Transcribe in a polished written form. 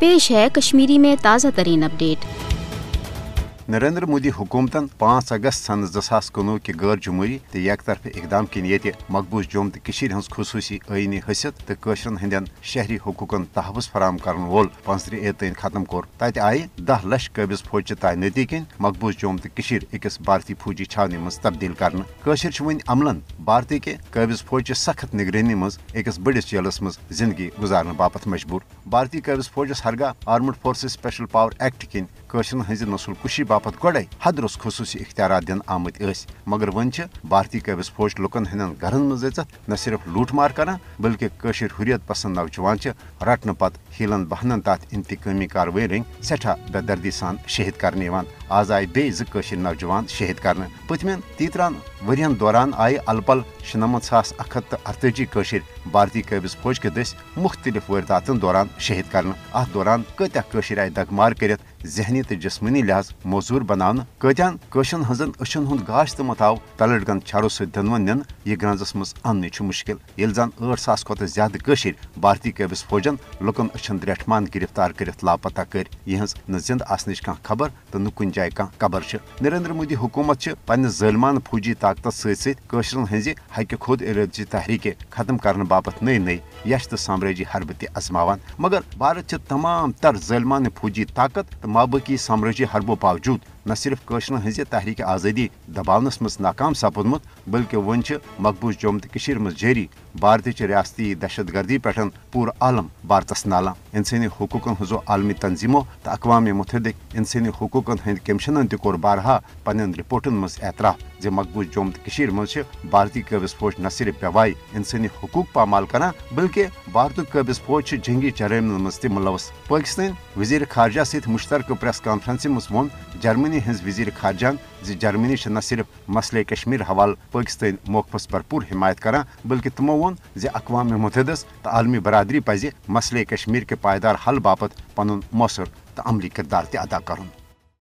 पेश है कश्मीरी में ताज़ा तरीन अपडेट। नरेंद्र मोदी हुकूमतन 5 अगस्त सन 2019 के गैर जमहूरी तो एक तरफ इकदाम किन ये मकबूज जोम तो हज खसूसी आईनी हैसियत तो कशरन हंदन शहरी हकूकन तहफ़ुज़ फराम कर वोल 15 तन खत्म कोर तत आय 10 लक्ष कबिज फौज तैनाती किन मकबूज जोम तो अकिस भारतीय फौजी छावनी मज तब्दील कर वन अमलन भारतीय के कबिज फौज सख्त निगरानी मज अकिस बड़िस जेलस मज जिंदगी गुजारने बापत मजबूर। भारतीय कबिज फौजस हरगाह armed forces special power act किन कशरन हज नस्ल कुशी बापत गोड़े हदरस खसूसी इख्तियार दिन आमत मगर वन भारतीय कबिज फौज लुकन हंदन घरन मज न सिर्फ लूट मार कर बल्कि कशर हुरियत पसंद नौजवान रटन पत हीलन बहनन तथ इंतकामी कार्रवाई रंग सठा बेदर्दी सान शहीद करने आज आय बे कशर नौजवान शहीद कर पतमन 13 वरियन दौरान आय अलपल 96,148 कशर भारतीय कबिज फौज के दस मुख्तलिफ वारदातन दौरान शहीद कर अत दौरान कत्या कशर आय दगमार कर जहनी तो जिस्मनी लिहाज मौजूर बनान कत्यान कशन हजन अशन हुंद गाश तो मत आव तलड़गन छड़ो सत दनवन निन यह गंजस मज अन्न मुश्किल ये जन 8,000 खुद ज्यादा कशर भारतीय कबिज फौजन लुकन अशन द्रेठमान गिरफ्तार कर लापता कर यहज न जिंद आसनिच कह खबर तो न कुन जाय कह कबर। नरेंद्र मोदी हुकूमत पन्ने ज़ालिमान फौजी ताकत सत कशरन हज हक खुद इरादची तहरीक खत्म करने बापत नई नई यश तो साम्राज्य हरब त आजमावान मगर भारत तमाम तर ज़ालिमान फौजी ताकत तो माबकी साम्राज्य हरबो बावजूद न सिर्फ कशरन हज तहरीक आज़ादी दबावनस मज नाकाम सपदमुत बल्कि वन मकबूज जोम तो मज जारी भारत रियासती दहशत गर्दी पे पूरा आलम भारतस नाला इंसानी हकूकन हजो आलमी तंजीमों तो अक़वाम मुत्तहिदा इंसानी हकूकन हंद कमिशनन तोर बारहा पन्न रिपोर्टन मज एतराफ जे मकबूज जोम तो मज भारतीय कबिज फौज न सिर्फ बेवाई इंसानी हकूक पामाल कर बल्कि भारत कबिज फौज जंगी जराइमन मज मुलवस। पाकिस्तान वजीर खारजा सत मुश्तरक प्रेस कॉन्फ्रेंस मज वोन जर्मनी हज वजीर खारजान जर्मनी न सिर्फ मसले कश्मीर हवाल पाकिस्तान मौकफस भरपूर हिमायत कर बल्कि तमो वोन जे अक़वाम मुत्तहिदा तो आलमी बरादरी पज मसले कश्मीर के पायदार हल बापत पनुन मौसर तो अमली किरदार अदा कर।